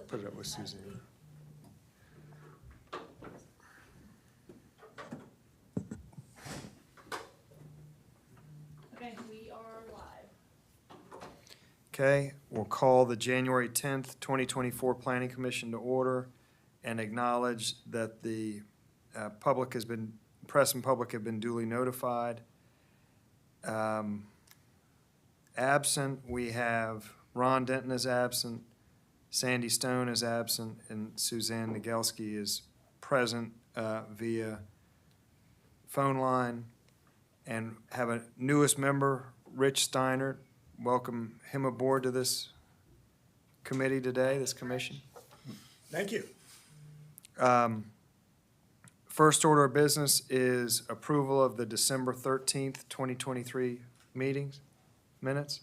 put it up with Suzanne. Okay, we are live. Okay, we'll call the January 10th, 2024 Planning Commission to order and acknowledge that the public has been, press and public have been duly notified. Absent, we have Ron Denton is absent, Sandy Stone is absent, and Suzanne Nagelski is present via phone line. And have a newest member, Rich Steiner. Welcome him aboard to this committee today, this commission. Thank you. First order of business is approval of the December 13th, 2023 meetings, minutes.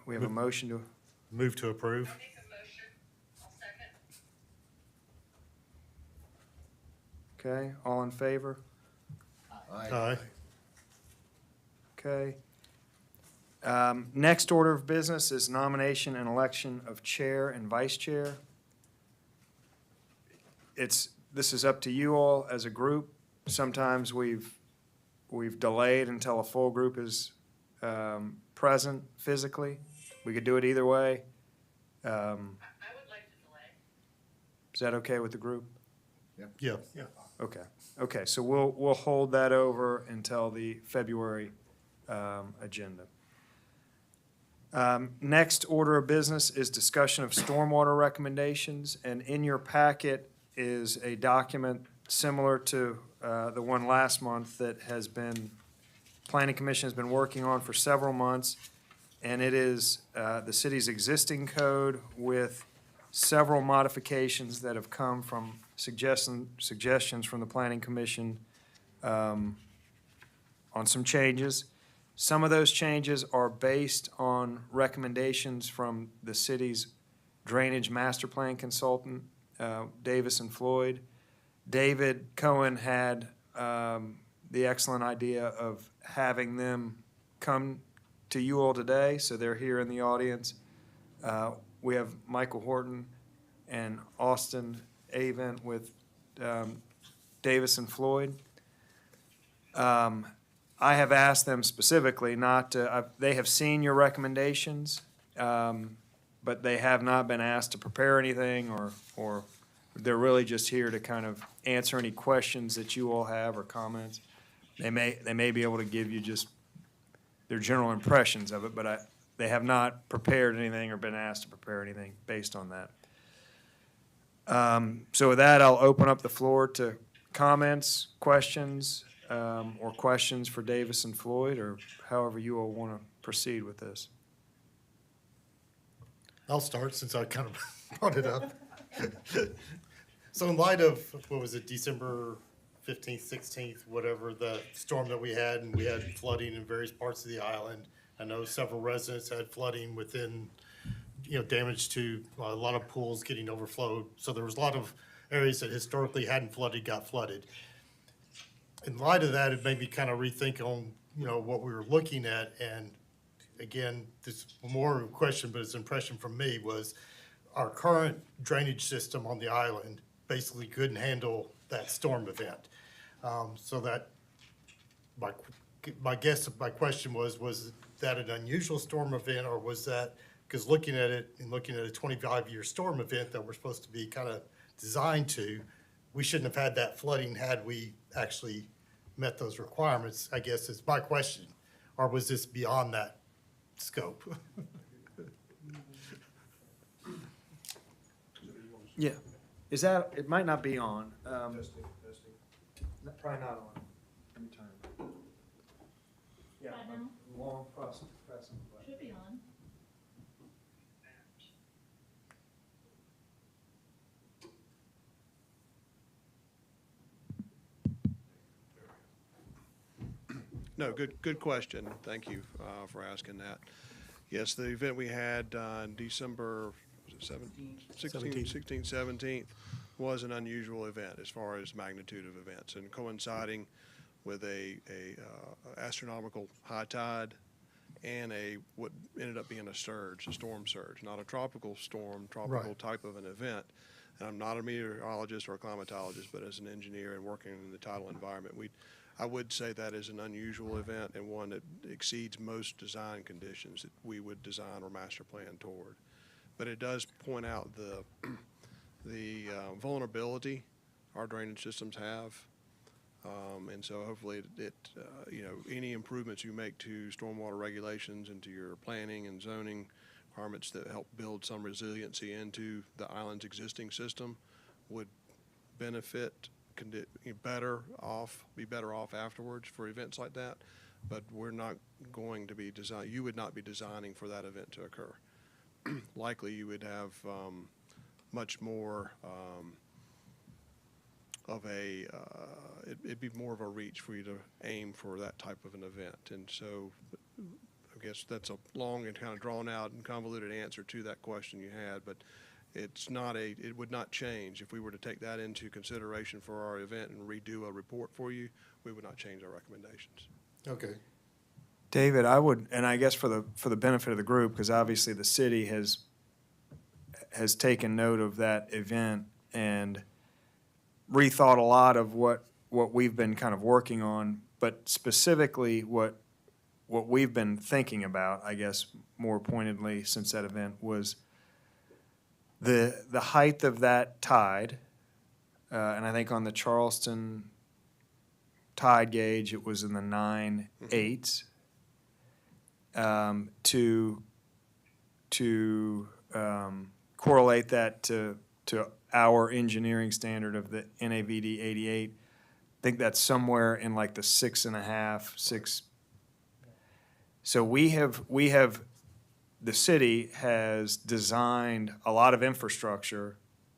We have a motion to, Move to approve. I'll make a motion. I'll second. okay, all in favor? Aye. Okay. Next order of business is nomination and election of chair and vice chair. This is up to you all as a group. Sometimes we've delayed until a full group is present physically. We could do it either way. I would like to delay. Is that okay with the group? Yeah. Okay, so we'll hold that over until the February agenda. Next order of business is discussion of stormwater recommendations, and in your packet is a document similar to the one last month that has been, Planning Commission has been working on for several months, and it is the city's existing code with several modifications that have come from suggestions from the Planning Commission on some changes. Some of those changes are based on recommendations from the city's drainage master plan consultant, Davis and Floyd. David Cohen had the excellent idea of having them come to you all today, so they're here in the audience. We have Michael Horton and Austin Avent with Davis and Floyd. I have asked them specifically not to, they have seen your recommendations, but they have not been asked to prepare anything, or they're really just here to kind of answer any questions that you all have or comments. They may be able to give you just their general impressions of it, but they have not prepared anything or been asked to prepare anything based on that. So with that, I'll open up the floor to comments, questions, or questions for Davis and Floyd, or however you all want to proceed with this. I'll start since I kind of brought it up. So in light of, what was it, December 15th, 16th, whatever, the storm that we had, and we had flooding in various parts of the island. I know several residents had flooding within, damage to a lot of pools getting overflowed. So there was a lot of areas that historically hadn't flooded got flooded. In light of that, it made me kind of rethink on, what we were looking at. And again, this more a question, but it's an impression from me, was our current drainage system on the island basically couldn't handle that storm event. So that my question was that an unusual storm event, or was that, because looking at a 25-year storm event that we're supposed to be kind of designed to, we shouldn't have had that flooding had we actually met those requirements, I guess is my question. Or was this beyond that scope? Yeah. Is that, it might not be on. Probably not on. Let me turn it. Yeah. Right now? Long press button. Should be on. No, good question. Thank you for asking that. Yes, the event we had on December, was it 16th, 17th, was an unusual event as far as magnitude of events, and coinciding with a astronomical high tide and what ended up being a storm surge, not a tropical storm, tropical Right. type of an event. And I'm not a meteorologist or a climatologist, but as an engineer and working in the tidal environment, I would say that is an unusual event and one that exceeds most design conditions that we would design or master plan toward. But it does point out the vulnerability our drainage systems have. And so hopefully any improvements you make to stormwater regulations and to your planning and zoning requirements that help build some resiliency into the island's existing system would benefit, be better off afterwards for events like that. But we're not going to be you would not be designing for that event to occur. Likely you would have much more it'd be more of a reach for you to aim for that type of an event. And so I guess that's a long and kind of drawn out and convoluted answer to that question you had, but it would not change. If we were to take that into consideration for our event and redo a report for you, we would not change our recommendations. Okay. David, I would, and I guess for the benefit of the group, because obviously the city has taken note of that event and rethought a lot of what we've been kind of working on, but specifically what we've been thinking about, I guess, more pointedly since that event was the height of that tide, and I think on the Charleston tide gauge, it was in the 9/8s. To correlate that to our engineering standard of the NAVD 88, I think that's somewhere in like the 6.5, 6. So we have the city has designed a lot of infrastructure,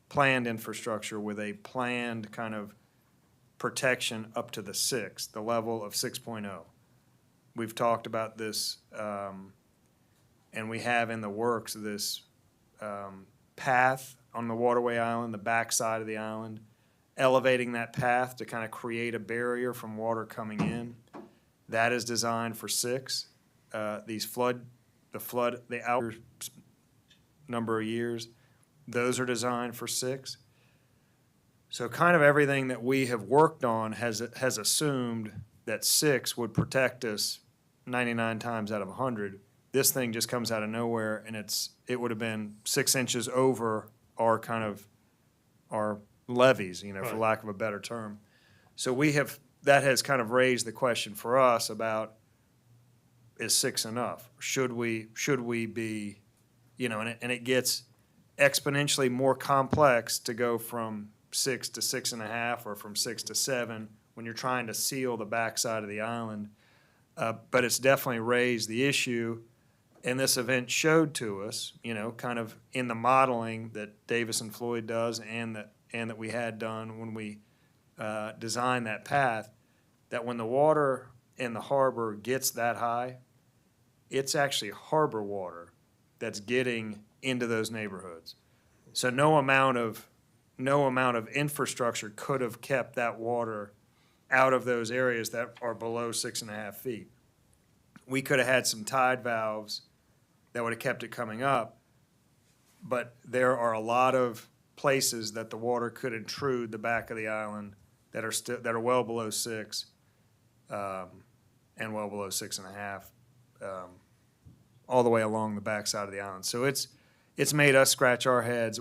planned infrastructure with a planned kind of protection up to the level of 6.0. We've talked about this, and we have in the works this path on the waterway island, the backside of the island, elevating that path to kind of create a barrier from water coming in. That is designed for 6. The outer number of years, those are designed for 6. So kind of everything that we have worked on has assumed that 6 would protect us 99 times out of 100. This thing just comes out of nowhere, and it would have been 6 inches over our levees, for Right. lack of a better term. So that has kind of raised the question for us about, is 6 enough? Should we be, and it gets exponentially more complex to go from 6 to 6.5 or from 6 to 7 when you're trying to seal the backside of the island. But it's definitely raised the issue, and this event showed to us, kind of in the modeling that Davis and Floyd does and that we had done when we designed that path, that when the water in the harbor gets that high, it's actually harbor water that's getting into those neighborhoods. So no amount of infrastructure could have kept that water out of those areas that are below 6.5 feet. We could have had some tide valves that would have kept it coming up, but there are a lot of places that the water could intrude the back of the island that are well below 6, and well below 6.5, all the way along the backside of the island. So it's made us scratch our heads.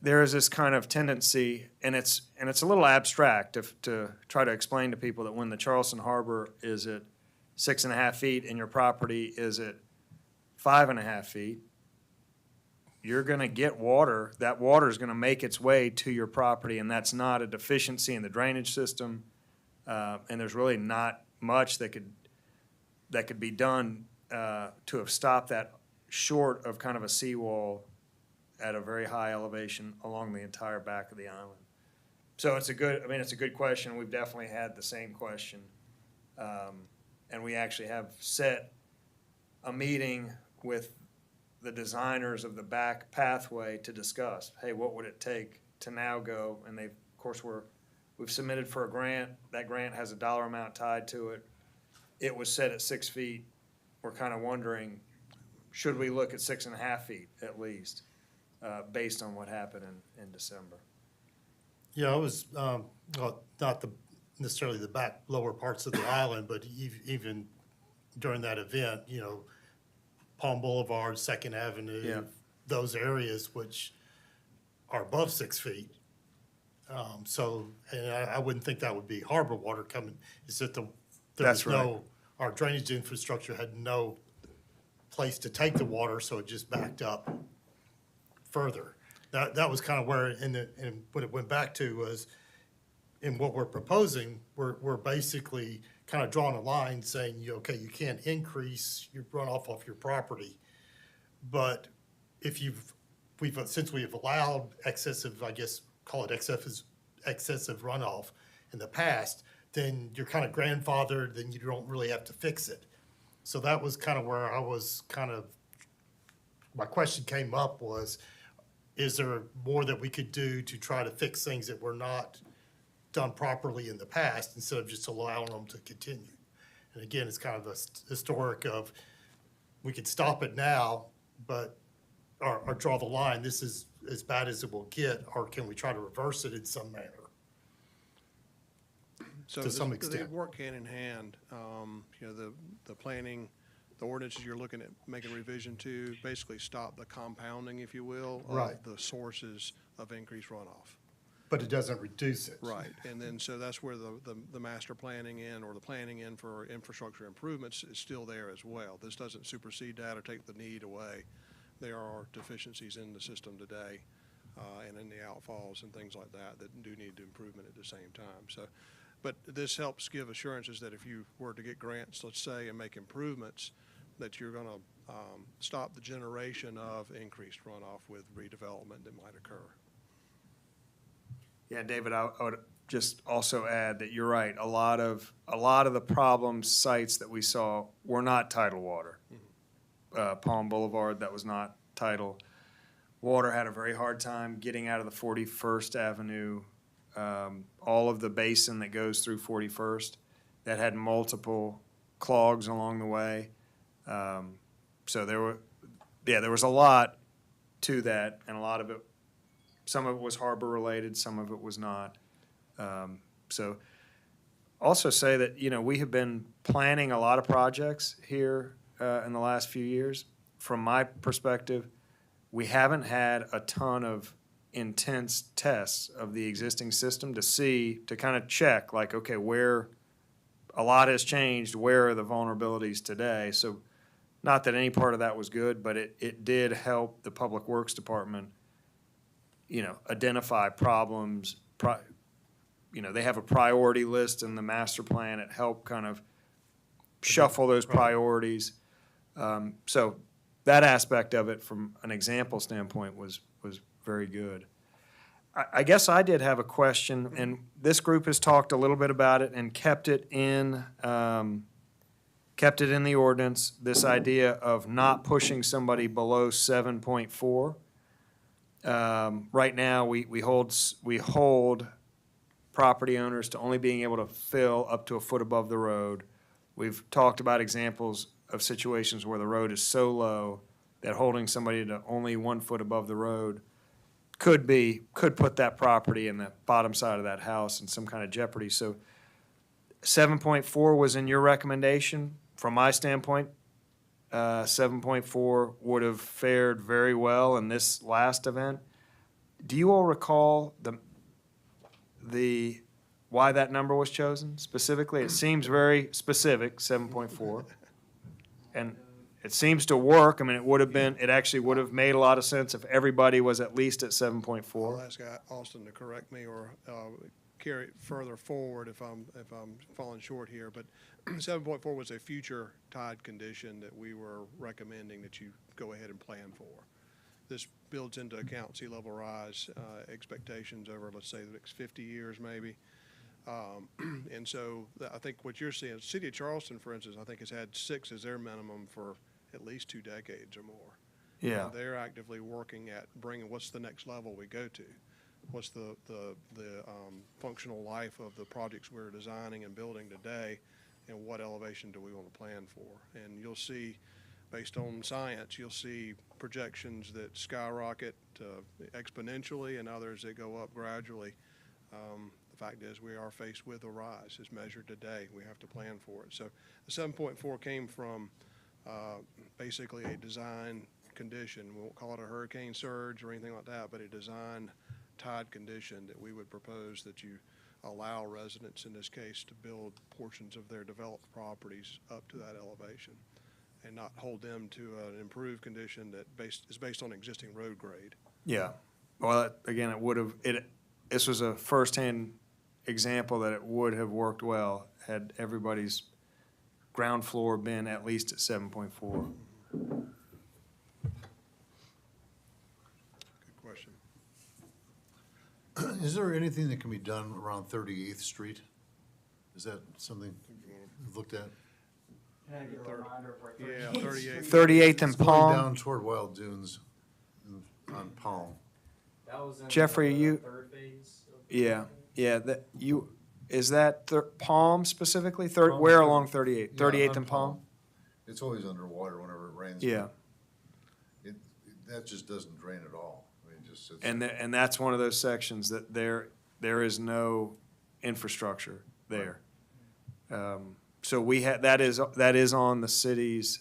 There is this kind of tendency, and it's a little abstract to try to explain to people that when the Charleston Harbor is at 6.5 feet and your property is at 5.5 feet, you're going to get water. That water is going to make its way to your property, and that's not a deficiency in the drainage system. And there's really not much that could be done to have stopped that, short of kind of a seawall at a very high elevation along the entire back of the island. So it's a good question. We've definitely had the same question. And we actually have set a meeting with the designers of the back pathway to discuss, hey, what would it take to now go? And of course, we've submitted for a grant. That grant has a dollar amount tied to it. it was set at 6 feet, we're kind of wondering, should we look at 6.5 feet at least, based on what happened in December? Yeah, I was, well, not necessarily the back lower parts of the island, but even during that event, Palm Boulevard, Second Avenue, Yeah. those areas which are above 6 feet. And I wouldn't think that would be harbor water coming. It's that there That's was right. no, our drainage infrastructure had no place to take the water, so it just backed up further. That was kind of where, and what it went back to was, in what we're proposing, we're basically kind of drawing a line saying, okay, you can't increase your runoff off your property. But if since we've allowed excessive, I guess, call it excessive runoff in the past, then you're kind of grandfathered, then you don't really have to fix it. So that was kind of where I was my question came up was, is there more that we could do to try to fix things that were not done properly in the past instead of just allowing them to continue? And again, it's kind of a historic of, we could stop it now, but, or draw the line, this is as bad as it will get, or can we try to reverse it in some manner? So To some They extent. work hand in hand. The planning, the ordinances you're looking at making revision to basically stop the compounding, if you will, Right. of the sources of increased runoff. But it doesn't reduce it. Right, and then, so that's where the master planning in, or the planning in for infrastructure improvements is still there as well. This doesn't supersede that or take the need away. There are deficiencies in the system today, and in the outfalls and things like that do need improvement at the same time. So, but this helps give assurances that if you were to get grants, let's say, and make improvements, that you're gonna stop the generation of increased runoff with redevelopment that might occur. Yeah, David, I would just also add that you're right. A lot of the problem sites that we saw were not tidal water. Palm Boulevard, that was not tidal. Water had a very hard time getting out of the 41st Avenue. All of the basin that goes through 41st, that had multiple clogs along the way. So there was a lot to that, and a lot of it, some of it was harbor related, some of it was not. So also say that, we have been planning a lot of projects here in the last few years. From my perspective, we haven't had a ton of intense tests of the existing system to kind of check, like, okay, where a lot has changed, where are the vulnerabilities today? So not that any part of that was good, but it did help the Public Works Department, identify problems. They have a priority list in the master plan. It helped kind of shuffle those priorities. So that aspect of it, from an example standpoint, was very good. I guess I did have a question, and this group has talked a little bit about it and kept it in the ordinance, this idea of not pushing somebody below 7.4. Right now, we hold property owners to only being able to fill up to a foot above the road. We've talked about examples of situations where the road is so low that holding somebody to only 1 foot above the road could put that property in the bottom side of that house in some kind of jeopardy. So 7.4 was in your recommendation. From my standpoint, 7.4 would have fared very well in this last event. Do you all recall why that number was chosen specifically? It seems very specific, 7.4. And it seems to work. I mean, it actually would have made a lot of sense if everybody was at least at 7.4. I'll ask Austin to correct me or carry it further forward if I'm falling short here, but 7.4 was a future tide condition that we were recommending that you go ahead and plan for. This builds into account sea level rise expectations over, let's say, the next 50 years maybe. And so I think what you're seeing, the city of Charleston, for instance, I think has had 6 as their minimum for at least 2 decades or more. Yeah. And they're actively working at bringing what's the next level we go to. What's the functional life of the projects we're designing and building today and what elevation do we want to plan for. And you'll see, based on science, you'll see projections that skyrocket exponentially and others that go up gradually. The fact is, we are faced with a rise as measured today. We have to plan for it. So the 7.4 came from basically a design condition. We won't call it a hurricane surge or anything like that, but a design tide condition that we would propose that you allow residents in this case to build portions of their developed properties up to that elevation and not hold them to an improved condition that is based on existing road grade. Yeah. Well, again, this was a firsthand example that it would have worked well had everybody's ground floor been at least at 7.4. Good question. Is there anything that can be done around 38th Street? Is that something you've looked at? Can I get a reminder of where Yeah, 38th 38th. 38th and It's going Palm. down toward Wild Dunes on Palm. That was in Jeffrey, the you- third phase of the Yeah, project? yeah, is that Palm specifically? Palm Where is along third- 38th? Yeah, 38th on and Palm? It's always underwater whenever it rains. Yeah. That just doesn't drain at all. I mean, it just sits. And that's one of those sections that there is no infrastructure there. So that is on the city's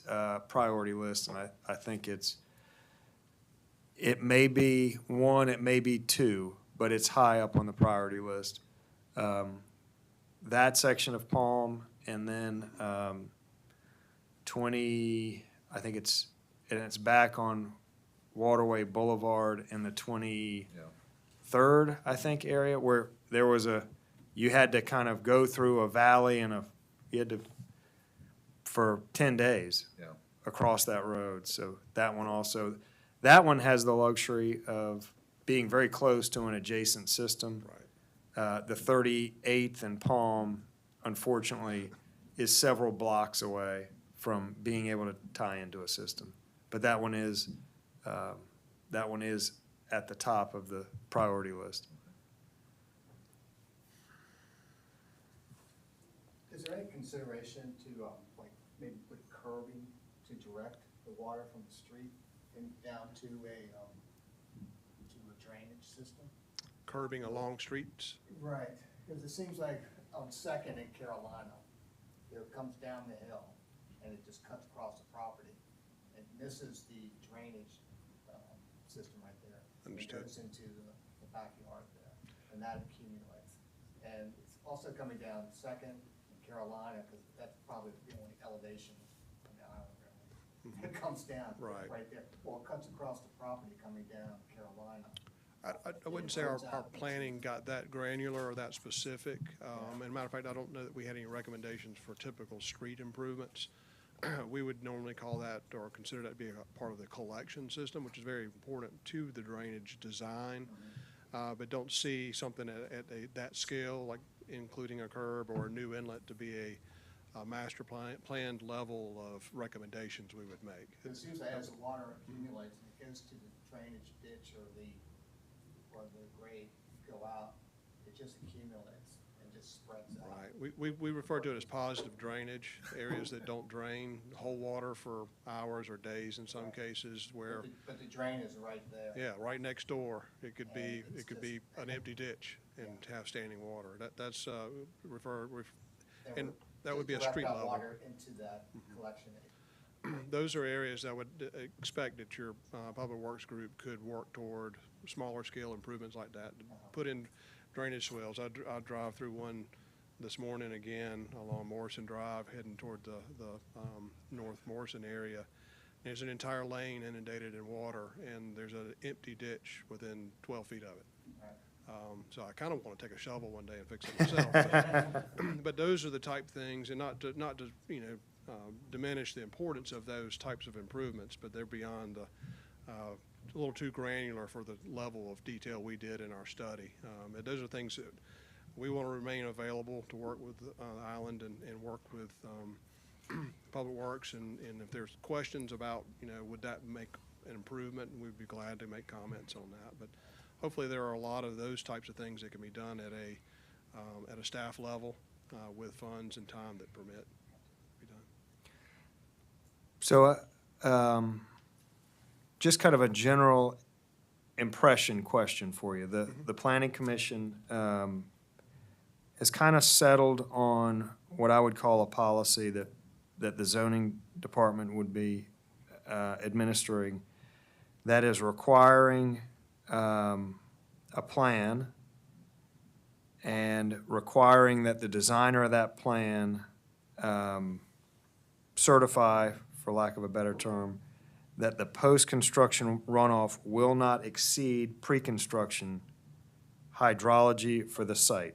priority list, and I think it may be one, it may be two, but it's high up on the priority list. That section of Palm, and then 20, I think it's back on Waterway Boulevard in the 23rd, I think, area, where there was you had to kind of go through a valley you had to, for 10 days. Yeah. Across that road. So that one has the luxury of being very close to an adjacent system. Right. The 38th and Palm, unfortunately, is several blocks away from being able to tie into a system. But that one is at the top of the priority list. Is there any consideration to, like, maybe put curbing to direct the water from the street and down to a drainage system? Curbing along streets. Right, because it seems like on Second in Carolina, it comes down the hill and it just cuts across the property. And misses the drainage, system right there. Understood. It goes into the backyard there, and that accumulates. And it's also coming down Second in Carolina, because that's probably the only elevation on the island, really. It comes down Right. there. Well, it cuts across the property coming down Carolina. I wouldn't say our planning got that granular or that specific. And matter of fact, I don't know that we had any recommendations for typical street improvements. We would normally call that or consider that to be a part of the collection system, which is very important to the drainage design. But don't see something at that scale, like including a curb or a new inlet, to be a master planned level of recommendations we would make. It seems that as the water accumulates and it goes to the drainage ditch or the grade go out, it just accumulates and just spreads out. Right. We refer to it as positive drainage, areas that don't drain, hold water for hours or days in some cases where, But the drain is right there. yeah, right next door, it could be, And it's it could just- be an empty ditch and have standing water. That's And and we're- that would be a direct street that level. water into that collection area. Those are areas I would expect that your Public Works group could work toward smaller scale improvements like that. Put in drainage swales. I drive through one this morning again along Morrison Drive, heading toward the North Morrison area. There's an entire lane inundated in water, and there's an empty ditch within 12 feet of it. So I kind of want to take a shovel one day and fix it myself. But those are the type things, and not to diminish the importance of those types of improvements, but they're beyond a little too granular for the level of detail we did in our study. And those are things that we want to remain available to work with the island and work with Public Works. And if there's questions about, would that make an improvement, we'd be glad to make comments on that. But hopefully there are a lot of those types of things that can be done at a staff level with funds and time that permit be done. So, just kind of a general impression question for you. The planning commission has kind of settled on what I would call a policy that the zoning department would be administering, that is requiring a plan and requiring that the designer of that plan certify, for lack of a better term, that the post-construction runoff will not exceed pre-construction hydrology for the site.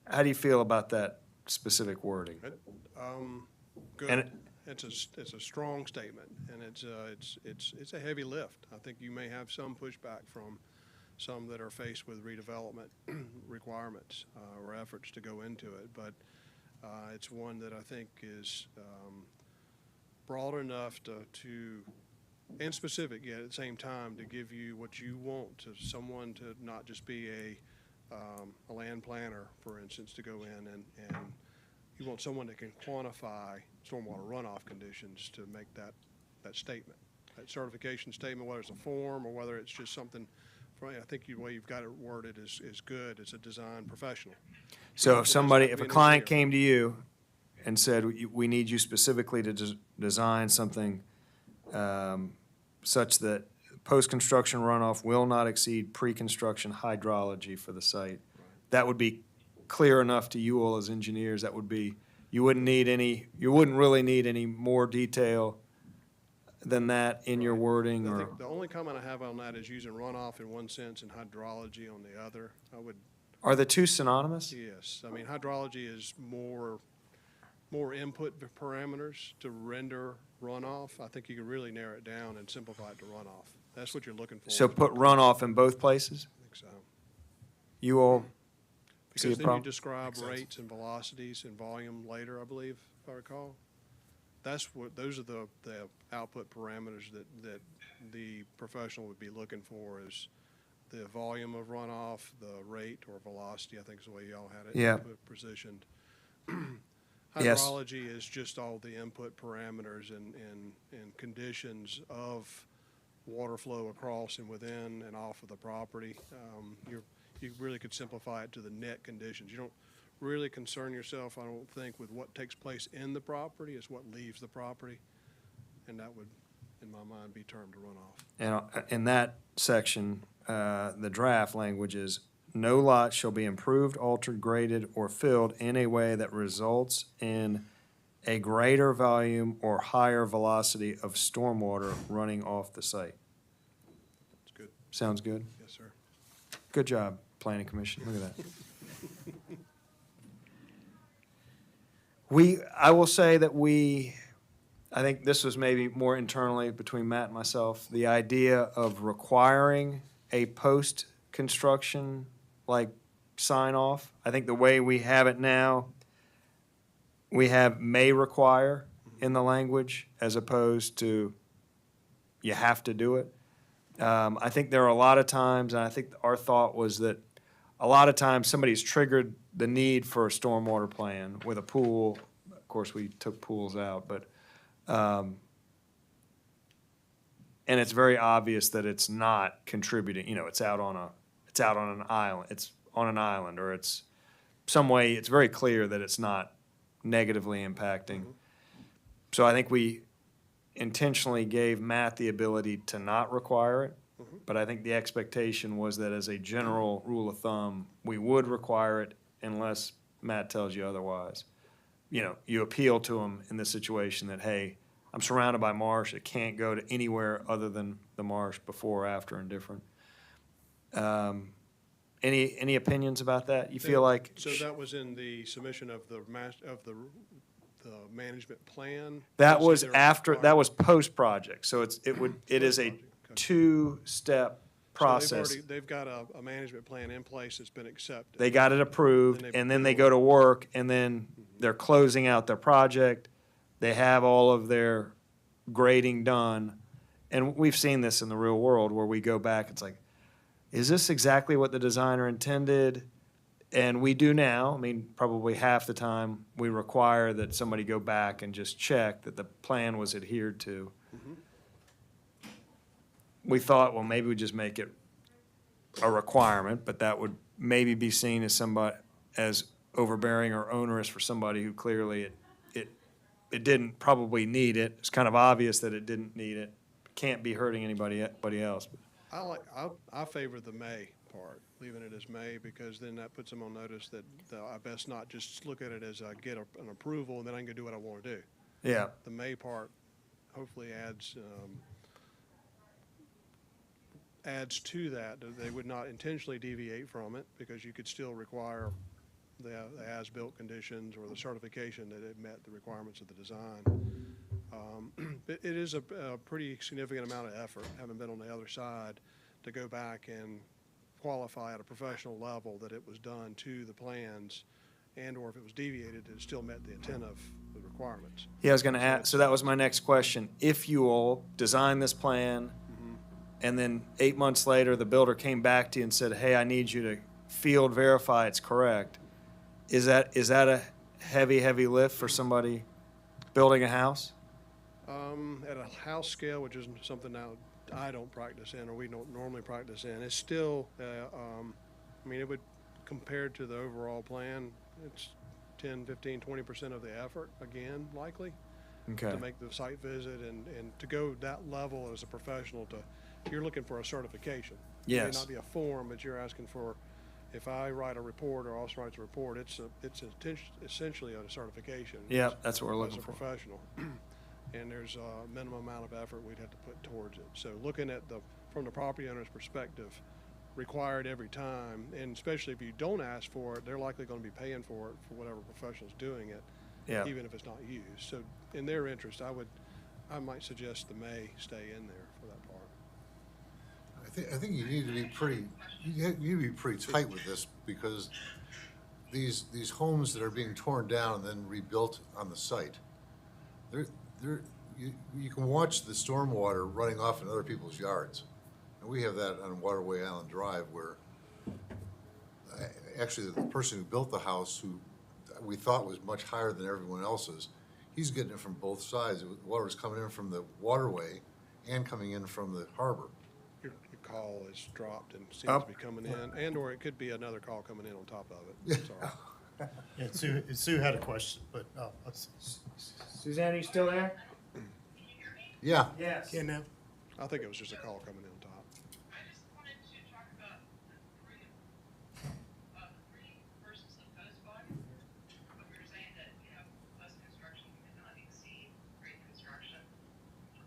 How do you feel about that specific wording? Good. And It's a strong statement, and it's a heavy lift. I think you may have some pushback from some that are faced with redevelopment requirements or efforts to go into it, but it's one that I think is broad enough to and specific yet at the same time to give you what you want, to someone to not just be a land planner, for instance, to go in and you want someone that can quantify stormwater runoff conditions to make that statement, that certification statement, whether it's a form or whether it's just something. I think the way you've got it worded is good. It's a design professional. so if Be a an client engineer. came to you and said, we need you specifically to design something such that post-construction runoff will not exceed pre-construction hydrology for the site, that would be clear enough to you all as engineers. That would be, you wouldn't really need any more detail than that in your Right. wording, I or? think the only comment I have on that is using runoff in one sense and hydrology on the other. I would, Are the two synonymous? yes, I mean, hydrology is more input parameters to render runoff. I think you can really narrow it down and simplify it to runoff. That's what you're looking for. So put runoff in both places? I think so. You all see a Because then you problem? describe Makes sense. rates and velocities and volume later, I believe, if I recall. Those are the output parameters that the professional would be looking for, is the volume of runoff, the rate or velocity, I think is the way y'all had it. Yeah. Positioned. Yes. Hydrology is just all the input parameters and conditions of water flow across and within and off of the property. You really could simplify it to the net conditions. You don't really concern yourself, I don't think, with what takes place in the property. It's what leaves the property, and that would, in my mind, be termed a runoff. And in that section, the draft language is, no lot shall be improved, altered, graded, or filled in a way that results in a greater volume or higher velocity of stormwater running off the site. It's good. Sounds good? Yes, sir. Good job, Planning Commission. Look at that. I will say that I think this was maybe more internally between Matt and myself, the idea of requiring a post-construction, like, sign-off. I think the way we have it now, we have may require in the language as opposed to you have to do it. I think there are a lot of times, and I think our thought was that a lot of times somebody's triggered the need for a stormwater plan with a pool. Of course, we took pools out, but, and it's very obvious that it's not contributing, it's out on an island, or it's some way, it's very clear that it's not negatively impacting. So I think we intentionally gave Matt the ability to not require it, but I think the expectation was that as a general rule of thumb, we would require it unless Matt tells you otherwise. You appeal to him in this situation that, hey, I'm surrounded by marsh, it can't go to anywhere other than the marsh, before, after, indifferent. Any opinions about that? You feel like? So that was in the submission of the management plan? That Was was either after, required- that was post-project, so it is a Post-project, okay. two-step So process. they've got a management plan in place that's been accepted. They got it approved, Then they and then they build. go to work, and then they're closing out their project. They have all of their grading done, and we've seen this in the real world where we go back, it's like, is this exactly what the designer intended? And we do now, I mean, probably half the time, we require that somebody go back and just check that the plan was adhered to. We thought, well, maybe we just make it a requirement, but that would maybe be seen as as overbearing or onerous for somebody who clearly it didn't probably need it. It's kind of obvious that it didn't need it. Can't be hurting anybody else. I favor the may part, leaving it as may, because then that puts them on notice that I best not just look at it as I get an approval and then I can go do what I want to do. Yeah, The may part hopefully adds to that. They would not intentionally deviate from it, because you could still require the as-built conditions or the certification that it met the requirements of the design. It is a pretty significant amount of effort, having been on the other side, to go back and qualify at a professional level that it was done to the plans, and/or if it was deviated, it still met the intent of the requirements. yeah, I was gonna ask, so that was my next question. If you all designed this plan, and then 8 months later, the builder came back to you and said, hey, I need you to field verify it's correct, is that a heavy lift for somebody building a house? At a house scale, which is something now I don't practice in, or we don't normally practice in, it's still, I mean, it would, compared to the overall plan, it's 10, 15, 20% of the effort, again, likely, Okay, to make the site visit and to go that level as a professional you're looking for a certification. It Yes. may not be a form, but you're asking for, if I write a report or Austin writes a report, it's essentially a certification. yeah, that's what we're As looking a for. professional. And there's a minimum amount of effort we'd have to put towards it. So looking at from the property owner's perspective, required every time, and especially if you don't ask for it, they're likely going to be paying for it for whatever professional's doing it, Yeah, even if it's not used. So in their interest, I might suggest the may stay in there for that part. I think you need to be pretty tight with this, because these homes that are being torn down and then rebuilt on the site, you can watch the stormwater running off in other people's yards. And we have that on Waterway Island Drive, where actually the person who built the house, who we thought was much higher than everyone else's, he's getting it from both sides. Water's coming in from the waterway and coming in from the harbor. Your call is dropped and seems Oh. to be coming in, and/or it could be another call coming in on top of it. Sorry. Yeah, Sue had a question, but, let's see. Suzanne, are you still there? Yeah, Yes. now? I think it was just a call coming in on top. I just wanted to talk about the pre versus the post volume. But we were saying that, post construction cannot exceed pre-construction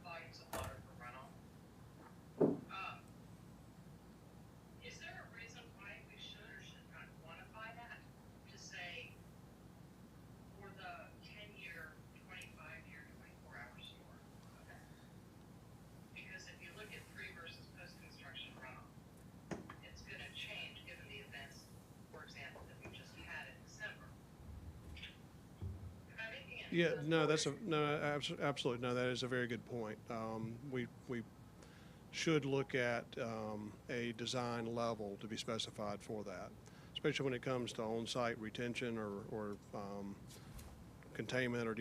volumes of water for runoff. Is there a reason why we should or should not quantify that to say for the 10-year, 25-year, 24-hour storm? Because if you look at pre versus post-construction runoff, it's gonna change given the events, for example, that we just had in December. Am I making any Yeah, sense? absolutely, no, that is a very good point. We should look at a design level to be specified for that, especially when it comes to on-site retention or containment or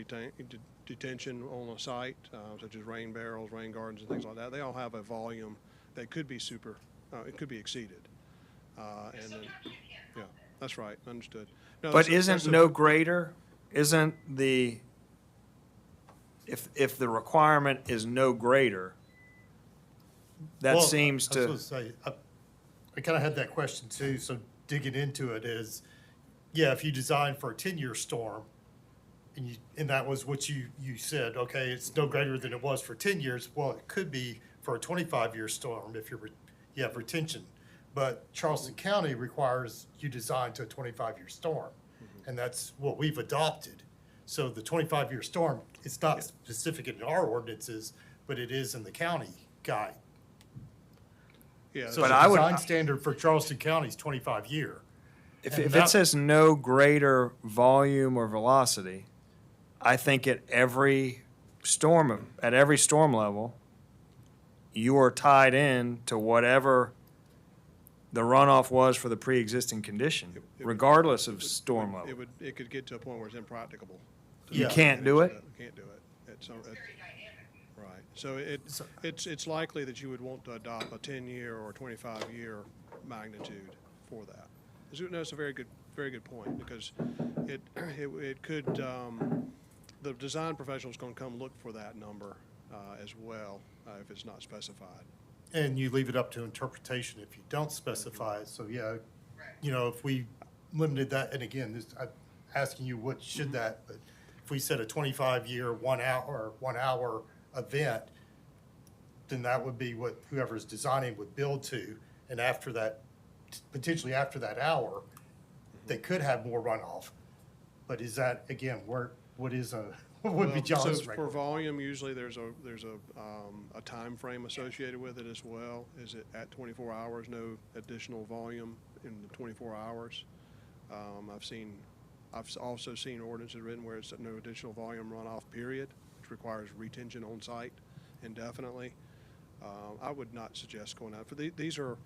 detention on a site, such as rain barrels, rain gardens, and things like that. They all have a volume that could be it could be exceeded. And then, Sometimes you can't yeah, help it. that's right, understood. No, But that's isn't a- no greater, isn't if the requirement is no greater, that Well, seems I was to, gonna say, I kind of had that question too, so digging into it is, yeah, if you design for a 10-year storm, and that was what you said, okay, it's no greater than it was for 10 years, well, it could be for a 25-year storm if you have retention. But Charleston County requires you design to a 25-year storm, and that's what we've adopted. So the 25-year storm, it's not specific in our ordinances, but it is in the county guide. Yeah, So But the I would- design standard for Charleston County is 25-year. if and it that- says no greater volume or velocity, I think at every storm level, you are tied in to whatever the runoff was for the pre-existing condition, It would- regardless of storm level. It could get to a point where it's impracticable. to You can't do manage it? that. Can't do it. It's, It's very dynamic. right. So it's likely that you would want to adopt a 10-year or 25-year magnitude for that. It's a very good point, because it could, the design professional's gonna come look for that number, as well, if it's not specified. And you leave it up to interpretation if you don't specify it. So, yeah, you know, if we limited that, and again, I'm asking you what should that, but if we said a 25-year, 1 hour event, then that would be what whoever's designing would build to. And after that, potentially after that hour, they could have more runoff. But is that, again, what would be Well, John's so for recommendation? volume, usually there's a time frame associated with it as well. Is it at 24 hours, no additional volume in the 24 hours? I've also seen ordinances written where it's no additional volume runoff period, which requires retention on site indefinitely. I would not suggest going out, these are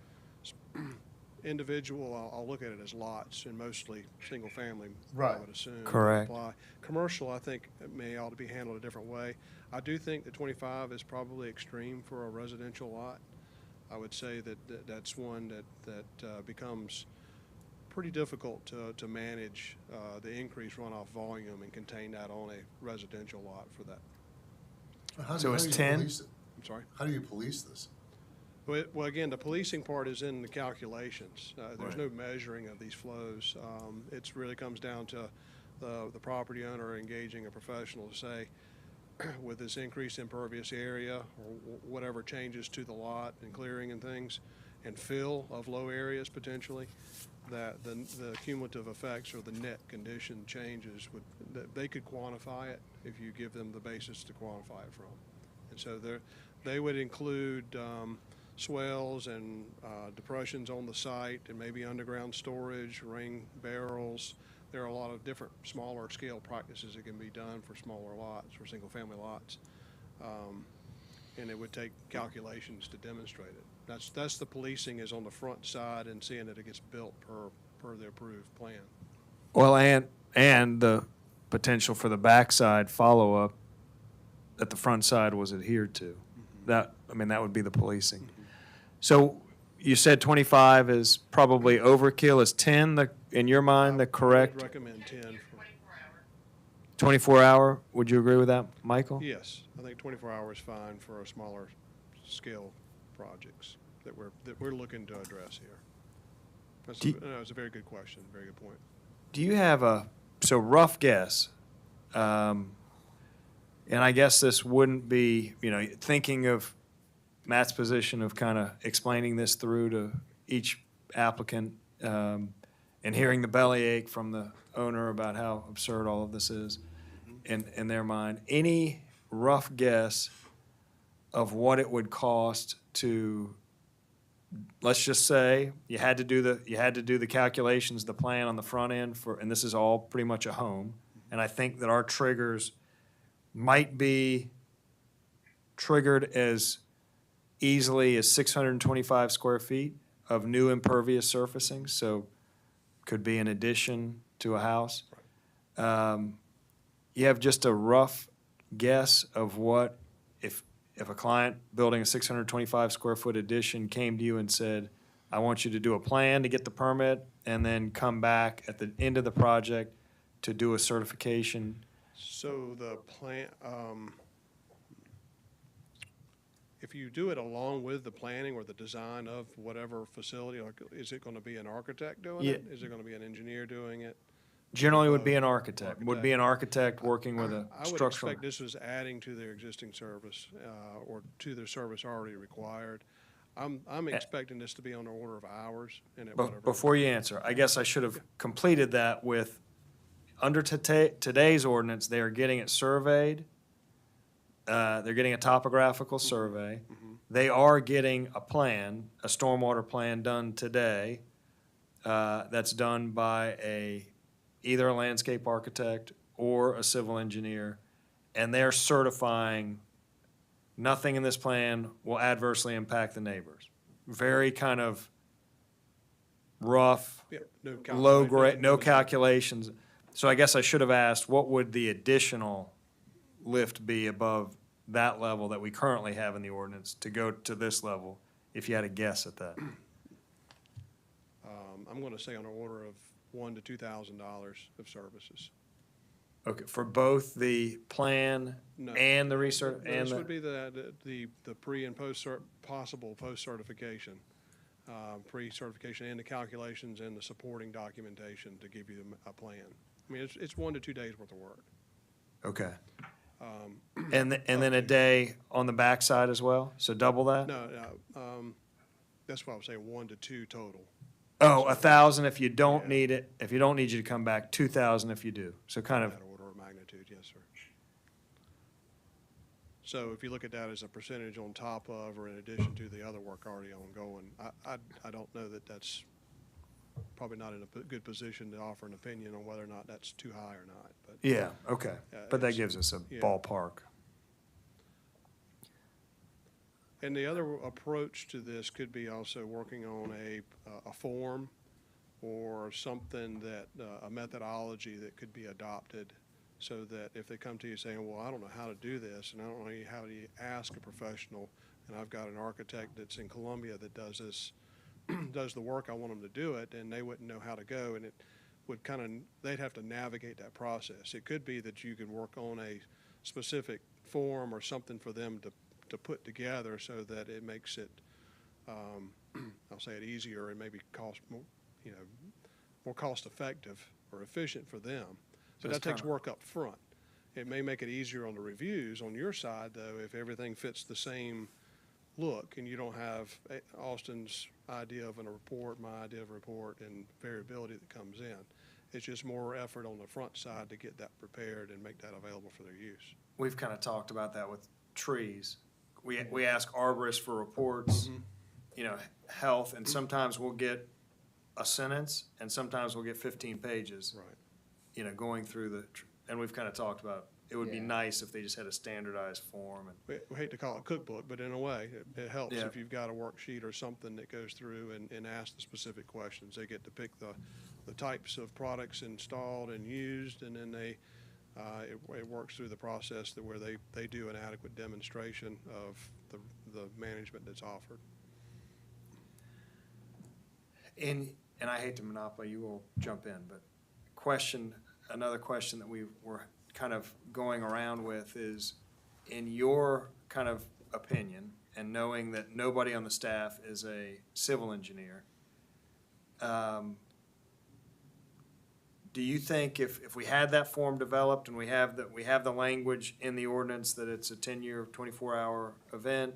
individual, I'll look at it as lots and mostly single family, I Right. would assume. to Correct. apply. Commercial, I think, ought to be handled a different way. I do think that 25 is probably extreme for a residential lot. I would say that's one that becomes pretty difficult to manage the increased runoff volume and contain that on a residential lot for that. So it's 10? I'm sorry? How do you police this? Well, again, the policing part is in the calculations. There's Right. no measuring of these flows. It's really comes down to the property owner engaging a professional to say, with this increased impervious area or whatever changes to the lot and clearing and things, and fill of low areas potentially, that the cumulative effects or the net condition changes that they could quantify it if you give them the basis to quantify it from. And so they would include swells and depressions on the site, and maybe underground storage, rain barrels. There are a lot of different smaller scale practices that can be done for smaller lots, for single family lots. And it would take calculations to demonstrate it. That's the policing, is on the front side and seeing that it gets built per the approved plan. Well, and the potential for the backside follow-up that the front side was adhered to. That would be the policing. So you said 25 is probably overkill. Is 10 in your mind, the I would correct recommend 10 for, 24 hour. 24-hour? Would you agree with that, Michael? yes, I think 24 hours is fine for a smaller scale projects that we're looking to address here. It's a very good question, very good point. Do you have so rough guess, and I guess this wouldn't be, thinking of Matt's position of kind of explaining this through to each applicant, and hearing the bellyache from the owner about how absurd all of this is in their mind. Any rough guess of what it would cost to, let's just say you had to do the calculations, the plan on the front end and this is all pretty much a home. And I think that our triggers might be triggered as easily as 625 square feet of new impervious surfacing, so could be an addition to a house. You have just a rough guess of what, if a client building a 625 square foot addition came to you and said, I want you to do a plan to get the permit and then come back at the end of the project to do a certification. So the plan, if you do it along with the planning or the design of whatever facility, like, is it going to be an architect doing it? Is it going to be an engineer doing it? Generally would be an architect, would be an architect working with a I would structural. expect this was adding to their existing service, or to their service already required. I'm expecting this to be on the order of hours and at whatever. Before you answer, I guess I should have completed that with, under today's ordinance, they are getting it surveyed. They're getting a topographical survey. They are getting a plan, a stormwater plan done today, that's done by either a landscape architect or a civil engineer, and they're certifying nothing in this plan will adversely impact the neighbors. Very kind of rough, Yeah, no low grade, no calculation. calculations. So I guess I should have asked, what would the additional lift be above that level that we currently have in the ordinance to go to this level, if you had a guess at that? I'm gonna say on the order of $1,000 to $2,000 of services. Okay, for both the plan No. and the research and This would the, be the pre and post possible post certification, pre-certification and the calculations and the supporting documentation to give you a plan. I mean, it's 1 to 2 days worth of work. okay. And then a day on the backside as well? So double that? No, that's why I was saying 1 to 2 total. Oh, 1,000 if you don't Yeah. need it, if you don't need you to come back, 2,000 if you do. So kind of, That order of magnitude, yes, sir. So if you look at that as a percentage on top of or in addition to the other work already ongoing, I don't know that that's probably not in a good position to offer an opinion on whether or not that's too high or not, but. yeah, okay. But that it's- gives us a yeah. ballpark. And the other approach to this could be also working on a form or something that, a methodology that could be adopted so that if they come to you saying, well, I don't know how to do this and I don't know how to ask a professional, and I've got an architect that's in Columbia that does this, does the work, I want them to do it, and they wouldn't know how to go, and it would kind of, they'd have to navigate that process. It could be that you could work on a specific form or something for them to put together so that it makes it, I'll say it easier and maybe cost more, more cost effective or efficient for them. But it's that takes kinda- work up front. It may make it easier on the reviews on your side though, if everything fits the same look and you don't have Austin's idea of a report, my idea of a report, and variability that comes in. It's just more effort on the front side to get that prepared and make that available for their use. We've kind of talked about that with trees. We ask arborists for reports, health, and sometimes we'll get a sentence, and sometimes we'll get 15 pages. Right. Going through and we've kind of talked about, it would be Yeah. nice if they just had a standardized form and. We hate to call it a cookbook, but in a way, it helps Yeah. if you've got a worksheet or something that goes through and asks the specific questions. They get to pick the types of products installed and used, and then it works through the process that where they do an adequate demonstration of the management that's offered. And I hate to monopolize, you will jump in, but another question that we were kind of going around with is, in your kind of opinion, and knowing that nobody on the staff is a civil engineer, do you think if we had that form developed and we have the language in the ordinance that it's a 10-year, 24-hour event,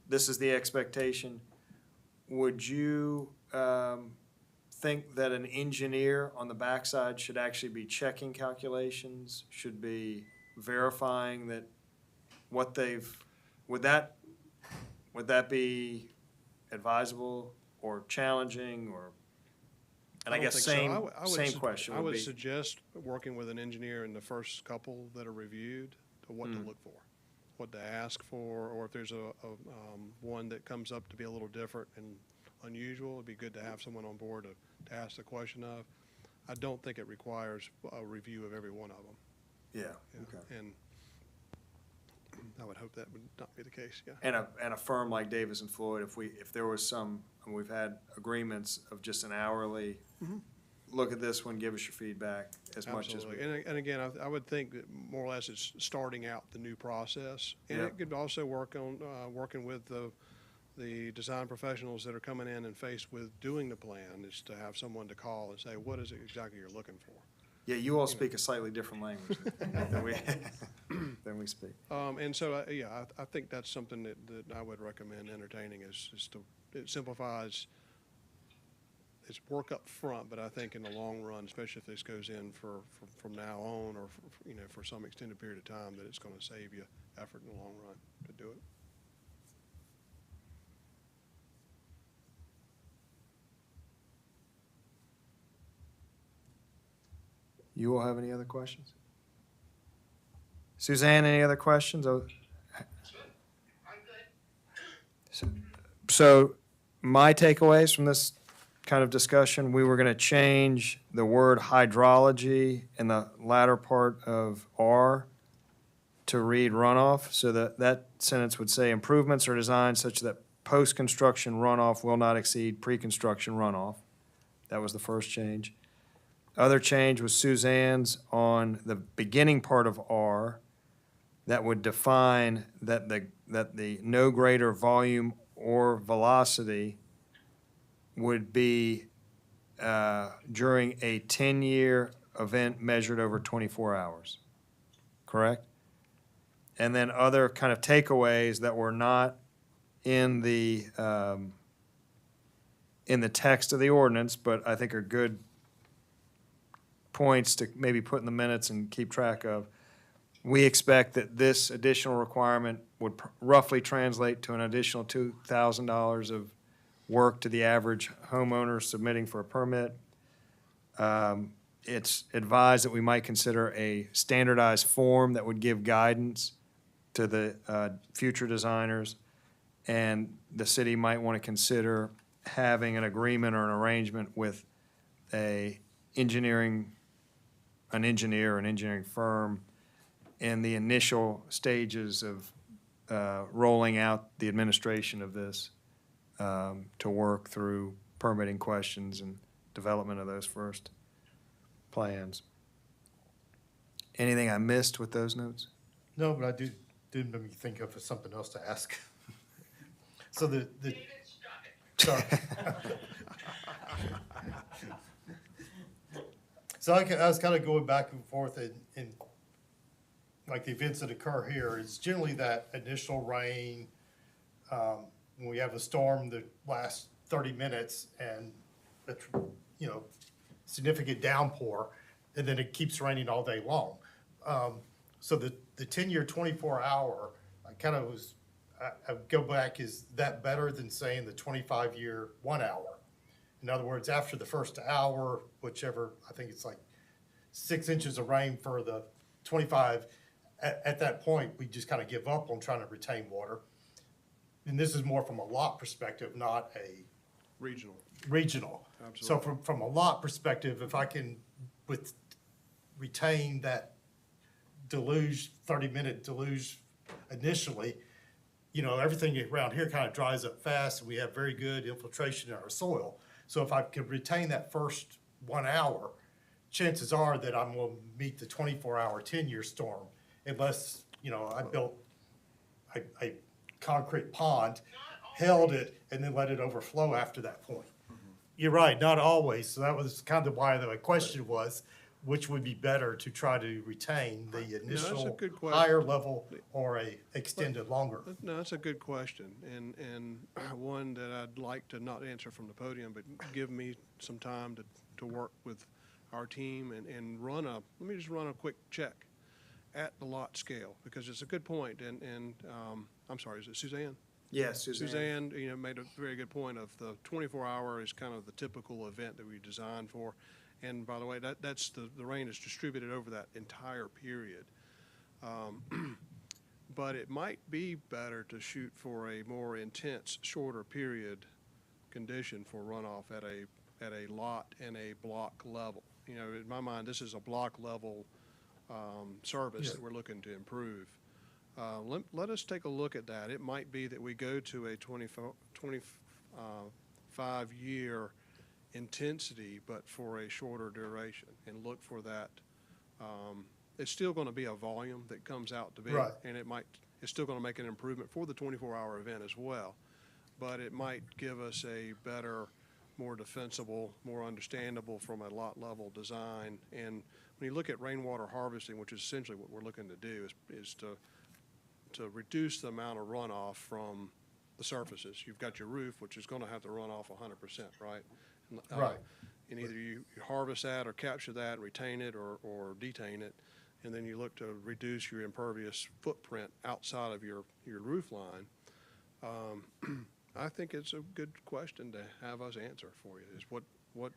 this is the expectation, would you think that an engineer on the backside should actually be checking calculations, should be verifying that what would that be advisable or challenging or? And I don't guess think so. I would same question I would would be. suggest working with an engineer in the first couple that are reviewed to what to look for, what to ask for, or if there's one that comes up to be a little different and unusual, it'd be good to have someone on board to ask the question of. I don't think it requires a review of every one of them. Yeah, Yeah. okay. And I would hope that would not be the case, yeah. And a firm like Davis and Floyd, if there was some, and we've had agreements of just an hourly, look at this one, give us your feedback as much as we. Absolutely. And again, I would think that more or less it's starting out the new process. And Yeah. it could also work on, working with the design professionals that are coming in and faced with doing the plan, is to have someone to call and say, what is it exactly you're looking for? Yeah, you all speak a slightly different language than we speak. And so, I think that's something that I would recommend entertaining is it simplifies, it's work up front, but I think in the long run, especially if this goes in from now on or, for some extended period of time, that it's going to save you effort in the long run to do it. You all have any other questions? Suzanne, any other questions? Oh, I'm good. So my takeaways from this kind of discussion. We were going to change the word hydrology in the latter part of R to read runoff, so that that sentence would say improvements are designed such that post-construction runoff will not exceed pre-construction runoff. That was the first change. Other change was Suzanne's on the beginning part of R that would define that the no greater volume or velocity would be during a 10-year event measured over 24 hours, correct? And then other kind of takeaways that were not in the text of the ordinance, but I think are good points to maybe put in the minutes and keep track of. We expect that this additional requirement would roughly translate to an additional $2,000 of work to the average homeowner submitting for a permit. It's advised that we might consider a standardized form that would give guidance to the future designers, and the city might want to consider having an agreement or an arrangement with an engineering firm in the initial stages of rolling out the administration of this, to work through permitting questions and development of those first plans. Anything I missed with those notes? No, but I did make me think of something else to ask. So the, David, stop it. sorry. So I was kind of going back and forth in like the events that occur here, it's generally that initial rain, when we have a storm that lasts 30 minutes and, you know, significant downpour, and then it keeps raining all day long. So the 10-year, 24-hour, I go back, is that better than saying the 25-year 1 hour? In other words, after the first hour, whichever, I think it's like 6 inches of rain for the 25, at that point, we just kind of give up on trying to retain water. And this is more from a lot perspective, not a Regional. regional. So from a lot perspective, if I can retain that deluge, 30-minute deluge initially, you know, everything around here kind of dries up fast, and we have very good infiltration in our soil. So if I could retain that first 1 hour, chances are that I'm going to meet the 24-hour 10-year storm, unless, you know, I built a concrete pond, held it, and then let it overflow after that point. You're right, not always. So that was kind of why the question was, which would be better to try to retain the initial good question. higher level or a extended longer? No, that's a good question, and one that I'd like to not answer from the podium, but give me some time to work with our team and let me just run a quick check at the lot scale, because it's a good point, and I'm sorry, is it Suzanne? Yes, Suzanne, you know, made a very good point of the 24-hour is kind of the typical event that we designed for. And by the way, that's the rain is distributed over that entire period. But it might be better to shoot for a more intense, shorter period condition for runoff at a lot and a block level. You know, in my mind, this is a block level service that we're looking to improve. Let us take a look at that. It might be that we go to a 25-year intensity, but for a shorter duration, and look for that. It's still going to be a volume that comes out to be, Right. and it's still going to make an improvement for the 24-hour event as well. But it might give us a better, more defensible, more understandable from a lot level design. And when you look at rainwater harvesting, which is essentially what we're looking to do, is to reduce the amount of runoff from the surfaces. You've got your roof, which is going to have to run off 100%, right? Right. And either you harvest that or capture that, retain it or detain it, and then you look to reduce your impervious footprint outside of your roof line. I think it's a good question to have us answer for you, is what. Well,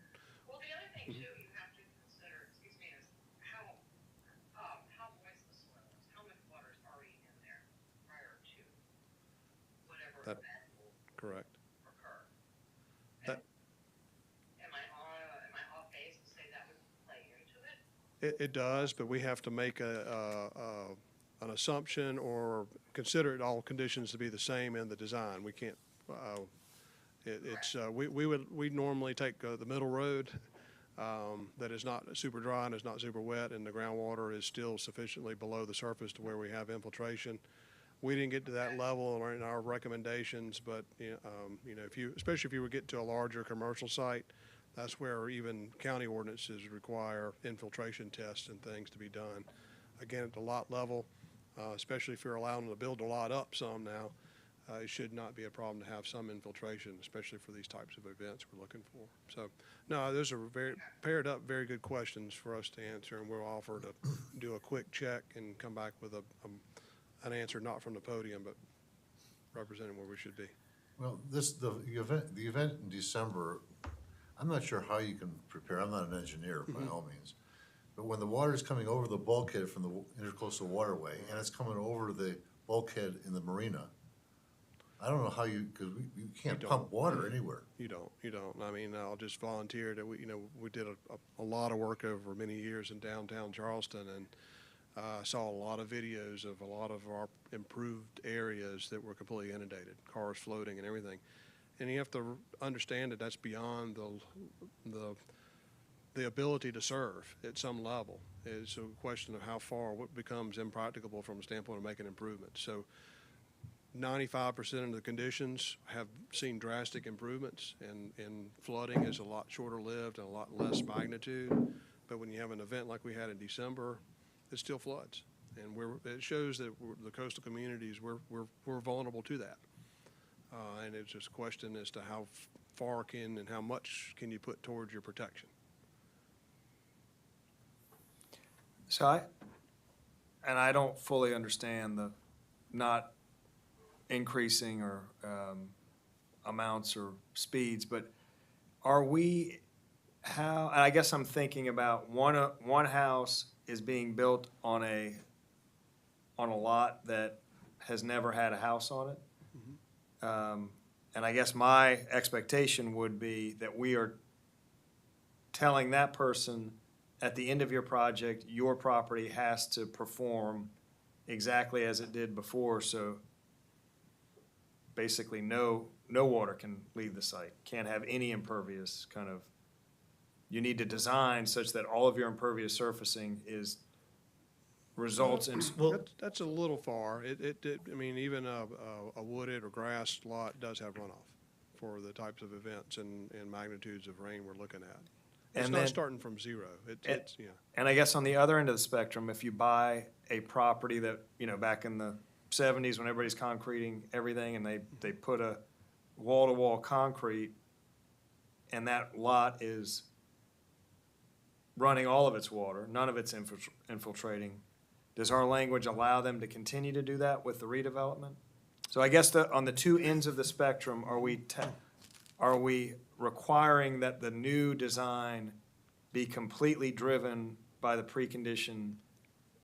the other thing too, you have to consider, excuse me, is how moist the soil is, how much water is already in there prior to whatever That- event will Correct. occur. That- It does, but we have to make an assumption or consider it all conditions to be the same in the design. We can't, we normally take the middle road that is not super dry and is not super wet, and the groundwater is still sufficiently below the surface to where we have infiltration. We didn't get to that level in our recommendations, but, especially if you would get to a larger commercial site, that's where even county ordinances require infiltration tests and things to be done. Again, at the lot level, especially if you're allowing them to build the lot up some now, it should not be a problem to have some infiltration, especially for these types of events we're looking for. So, no, those are paired up, very good questions for us to answer, and we'll offer to do a quick check and come back with an answer, not from the podium, but representing where we should be. Well, the event in December, I'm not sure how you can prepare, I'm not an engineer by all means. But when the water is coming over the bulkhead from the intercoastal waterway and it's coming over the bulkhead in the marina, I don't know how because you can't pump water anywhere. You don't. I mean, I'll just volunteer that we did a lot of work over many years in downtown Charleston, and saw a lot of videos of a lot of our improved areas that were completely inundated, cars floating and everything. And you have to understand that that's beyond the ability to serve at some level. It's a question of how far, what becomes impracticable from a standpoint of making improvements. So 95% of the conditions have seen drastic improvements, and flooding is a lot shorter lived and a lot less magnitude. But when you have an event like we had in December, it still floods. And it shows that the coastal communities, we're vulnerable to that. And it's just a question as to how far and how much can you put towards your protection. So I don't fully understand the not increasing or amounts or speeds, but and I guess I'm thinking about one house is being built on a lot that has never had a house on it. And I guess my expectation would be that we are telling that person at the end of your project, your property has to perform exactly as it did before. So basically no water can leave the site, can't have any impervious kind of, you need to design such that all of your impervious surfacing results in. That's a little far. I mean, even a wooded or grass lot does have runoff for the types of events and magnitudes of rain we're looking at. It's not starting from zero. Yeah. And I guess on the other end of the spectrum, if you buy a property that, back in the 70s when everybody's concreting everything and they put a wall-to-wall concrete and that lot is running all of its water, none of it's infiltrating, does our language allow them to continue to do that with the redevelopment? So I guess on the two ends of the spectrum, are we requiring that the new design be completely driven by the precondition